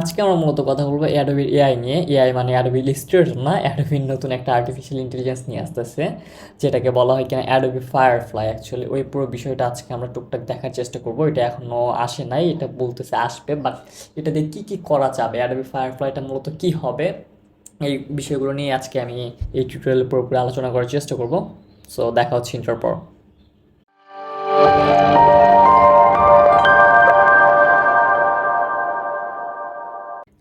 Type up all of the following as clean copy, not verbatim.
আজকে আমরা মূলত কথা বলবো অ্যাডোবি এআই নিয়ে। এআই মানে অ্যাডোবি ইলাস্ট্রেটর না, অ্যাডোবির নতুন একটা আর্টিফিশিয়াল ইন্টেলিজেন্স নিয়ে আসতেছে, যেটাকে বলা হয় কিনা অ্যাডোবি ফায়ারফ্লাই। অ্যাকচুয়ালি ওই পুরো বিষয়টা আজকে আমরা টুকটাক দেখার চেষ্টা করবো। এটা এখনও আসে নাই, এটা বলতেছে আসবে, বাট এটা দিয়ে কী কী করা যাবে, অ্যাডোবি ফায়ারফ্লাইটা মূলত কী হবে, এই বিষয়গুলো নিয়ে আজকে আমি এই টিউটোরিয়ালে পুরোপুরি আলোচনা করার চেষ্টা করব। সো দেখা হচ্ছে ইন্টার পর।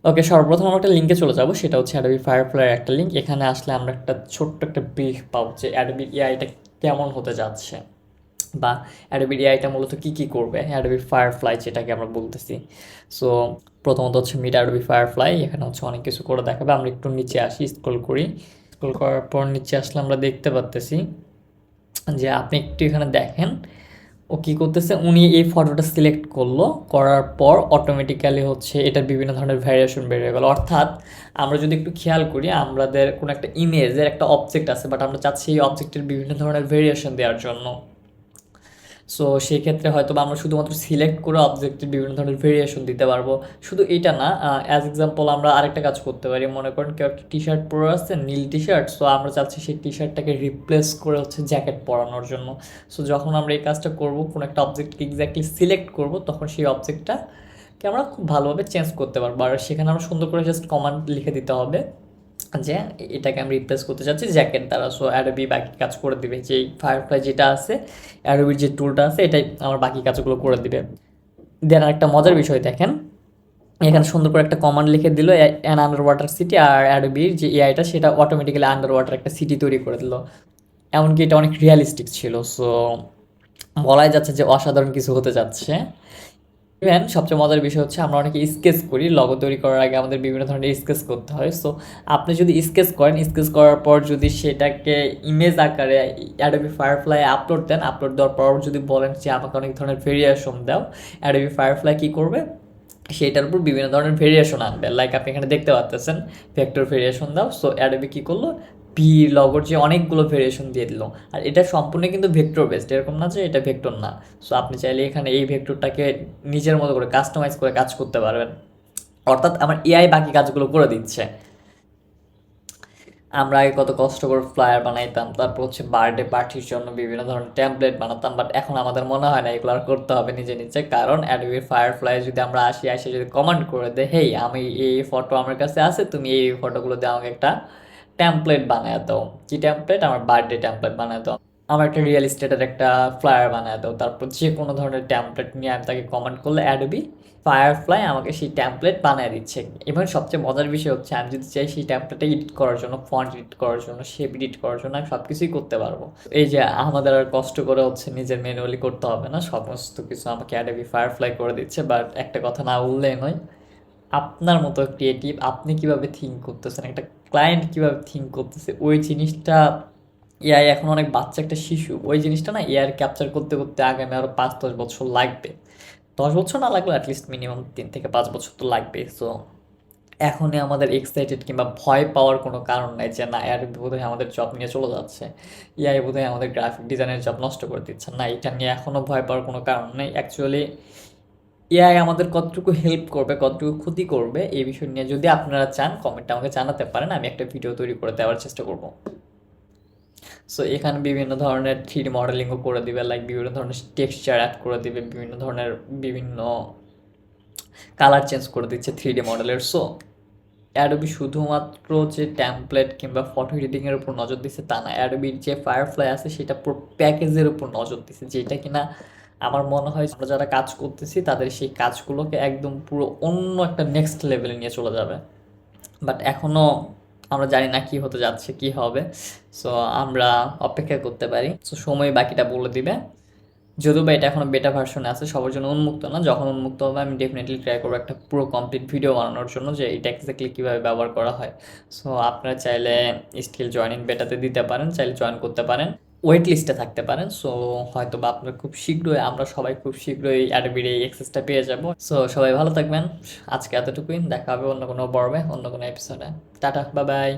ওকে, সর্বপ্রথম আমরা একটা লিঙ্কে চলে যাব, সেটা হচ্ছে অ্যাডোবি ফায়ারফ্লাইয়ের একটা লিঙ্ক। এখানে আসলে আমরা একটা ছোট্ট একটা ব্রিফ পাবো যে অ্যাডোবি এআইটা কেমন হতে যাচ্ছে, বা অ্যাডোবি এআইটা মূলত কী কী করবে, অ্যাডোবি ফায়ারফ্লাই যেটাকে আমরা বলতেছি। সো প্রথমত হচ্ছে মিট অ্যাডোবি ফায়ারফ্লাই, এখানে হচ্ছে অনেক কিছু করে দেখাবে। আমরা একটু নিচে আসি, স্ক্রল করি। স্ক্রল করার পর নিচে আসলে আমরা দেখতে পাচ্তেছি যে আপনি একটু এখানে দেখেন ও কী করতেছে। উনি এই ফটোটা সিলেক্ট করলো, করার পর অটোমেটিক্যালি হচ্ছে এটার বিভিন্ন ধরনের ভ্যারিয়েশন বেড়ে গেল। অর্থাৎ আমরা যদি একটু খেয়াল করি, আমাদের কোনো একটা ইমেজের একটা অবজেক্ট আছে, বাট আমরা চাচ্ছি এই অবজেক্টের বিভিন্ন ধরনের ভেরিয়েশন দেওয়ার জন্য। সো সেই ক্ষেত্রে হয়তো বা আমরা শুধুমাত্র সিলেক্ট করে অবজেক্টের বিভিন্ন ধরনের ভেরিয়েশন দিতে পারবো। শুধু এটা না, অ্যাজ এক্সাম্পল আমরা আরেকটা কাজ করতে পারি। মনে করেন কেউ একটা টি শার্ট পরে আসছে, নীল টি শার্ট, সো আমরা চাচ্ছি সেই টি শার্টটাকে রিপ্লেস করে হচ্ছে জ্যাকেট পরানোর জন্য। সো যখন আমরা এই কাজটা করবো, কোনো একটা অবজেক্টকে এক্স্যাক্টলি সিলেক্ট করব, তখন সেই অবজেক্টটাকে আমরা খুব ভালোভাবে চেঞ্জ করতে পারবো। আর সেখানে আমরা সুন্দর করে জাস্ট কমান্ড লিখে দিতে হবে যে এটাকে আমি রিপ্লেস করতে চাচ্ছি জ্যাকেট দ্বারা। সো অ্যাডোবি বাকি কাজ করে দিবে, যে ফায়ারফ্লাই যেটা আছে, অ্যাডোবির যে টুলটা আছে, এটাই আমার বাকি কাজগুলো করে দিবে। দেন একটা মজার বিষয় দেখেন, এখানে সুন্দর করে একটা কমান্ড লিখে দিল অ্যান আন্ডার ওয়াটার সিটি, আর অ্যাডোবির যে এআইটা সেটা অটোমেটিক্যালি আন্ডার ওয়াটার একটা সিটি তৈরি করে দিল। এমনকি এটা অনেক রিয়ালিস্টিক ছিল। সো বলাই যাচ্ছে যে অসাধারণ কিছু হতে যাচ্ছে। ইভেন সবচেয়ে মজার বিষয় হচ্ছে, আমরা অনেকে স্কেচ করি, লগো তৈরি করার আগে আমাদের বিভিন্ন ধরনের স্কেচ করতে হয়। সো আপনি যদি স্কেচ করেন, স্কেচ করার পর যদি সেটাকে ইমেজ আকারে অ্যাডোবি ফায়ারফ্লাই আপলোড দেন, আপলোড দেওয়ার পর যদি বলেন যে আমাকে অনেক ধরনের ভেরিয়েশন দাও, অ্যাডোবি ফায়ারফ্লাই কী করবে, সেইটার উপর বিভিন্ন ধরনের ভেরিয়েশন আনবে। লাইক আপনি এখানে দেখতে পাচ্ছেন ভেক্টর ভেরিয়েশন দাও। সো অ্যাডোবি কী করলো, পি লগোর যে অনেকগুলো ভেরিয়েশন দিয়ে দিল। আর এটা সম্পূর্ণ কিন্তু ভেক্টর বেসড, এরকম না যে এটা ভেক্টর না। সো আপনি চাইলে এখানে এই ভেক্টরটাকে নিজের মতো করে কাস্টমাইজ করে কাজ করতে পারবেন। অর্থাৎ আমার এআই বাকি কাজগুলো করে দিচ্ছে। আমরা আগে কত কষ্ট করে ফ্লায়ার বানাইতাম, তারপর হচ্ছে বার্থডে পার্টির জন্য বিভিন্ন ধরনের ট্যাম্পলেট বানাতাম, বাট এখন আমাদের মনে হয় না এগুলো আর করতে হবে নিজে নিজে। কারণ অ্যাডোবি ফায়ারফ্লাই যদি আমরা আসি যদি কমান্ড করে দেয়, হেই আমি এই ফটো আমার কাছে আছে, তুমি এই ফটোগুলো দিয়ে আমাকে একটা ট্যাম্পলেট বানায় দাও। কি ট্যাম্পলেট? আমার বার্থডে ট্যাম্পলেট বানায় দাও, আমার একটা রিয়েল এস্টেটের একটা ফ্লায়ার বানায় দাও। তারপর যে কোনো ধরনের ট্যাম্পলেট নিয়ে আমি তাকে কমান্ড করলে অ্যাডোবি ফায়ারফ্লাই আমাকে সেই ট্যাম্পলেট বানিয়ে দিচ্ছে। এবং সবচেয়ে মজার বিষয় হচ্ছে, আমি যদি চাই সেই ট্যাম্পলেটটা এডিট করার জন্য, ফন্ট এডিট করার জন্য, শেপ এডিট করার জন্য, আমি সব কিছুই করতে পারবো। এই যে আমাদের আর কষ্ট করে হচ্ছে নিজের ম্যানুয়ালি করতে হবে না, সমস্ত কিছু আমাকে অ্যাডোবি ফায়ারফ্লাই করে দিচ্ছে। বাট একটা কথা না বললেই নয়, আপনার মতো ক্রিয়েটিভ আপনি কিভাবে থিঙ্ক করতেছেন, একটা ক্লায়েন্ট কিভাবে থিঙ্ক করতেছে, ওই জিনিসটা এআই এখন অনেক বাচ্চা একটা শিশু, ওই জিনিসটা না এআই ক্যাপচার করতে করতে আগামী আরও 5-10 বছর লাগবে। 10 বছর না লাগলে অ্যাটলিস্ট মিনিমাম 3 থেকে 5 বছর তো লাগবে। সো এখনই আমাদের এক্সাইটেড কিংবা ভয় পাওয়ার কোনো কারণ নাই যে না এআই বোধহয় আমাদের জব নিয়ে চলে যাচ্ছে, এআই বোধহয় আমাদের গ্রাফিক ডিজাইনের জব নষ্ট করে দিচ্ছে। না, এটা নিয়ে এখনও ভয় পাওয়ার কোনো কারণ নেই। অ্যাকচুয়ালি এআই আমাদের কতটুকু হেল্প করবে, কতটুকু ক্ষতি করবে, এই বিষয় নিয়ে যদি আপনারা চান কমেন্টে আমাকে জানাতে পারেন, আমি একটা ভিডিও তৈরি করে দেওয়ার চেষ্টা করব। সো এখানে বিভিন্ন ধরনের 3D মডেলিংও করে দিবে, লাইক বিভিন্ন ধরনের টেক্সচার অ্যাড করে দিবে, বিভিন্ন ধরনের বিভিন্ন কালার চেঞ্জ করে দিচ্ছে 3D মডেলের। সো অ্যাডোবি শুধুমাত্র যে ট্যাম্পলেট কিংবা ফটো এডিটিংয়ের উপর নজর দিচ্ছে তা না, অ্যাডোবির যে ফায়ারফ্লাই আছে সেটা পুরো প্যাকেজের উপর নজর দিচ্ছে, যেটা কিনা আমার মনে হয় আমরা যারা কাজ করতেছি তাদের সেই কাজগুলোকে একদম পুরো অন্য একটা নেক্সট লেভেলে নিয়ে চলে যাবে। বাট এখনও আমরা জানি না কী হতে যাচ্ছে, কী হবে। সো আমরা অপেক্ষা করতে পারি, সো সময় বাকিটা বলে দিবে। যদিও বা এটা এখনও বেটা ভার্সনে আছে, সবার জন্য উন্মুক্ত না। যখন উন্মুক্ত হবে আমি ডেফিনেটলি ট্রাই করবো একটা পুরো কমপ্লিট ভিডিও বানানোর জন্য, যে এটা এক্স্যাক্টলি কীভাবে ব্যবহার করা হয়। সো আপনারা চাইলে স্টিল জয়েনিং বেটাতে দিতে পারেন, চাইলে জয়েন করতে পারেন, ওয়েট লিস্টে থাকতে পারেন। সো হয়তো বা আপনারা খুব শীঘ্রই, আমরা সবাই খুব শীঘ্রই অ্যাডোবির এই অ্যাক্সেসটা পেয়ে যাব। সো সবাই ভালো থাকবেন, আজকে এতটুকুই, দেখা হবে অন্য কোনো পর্বে, অন্য কোনো এপিসোডে। Tata, bye bye.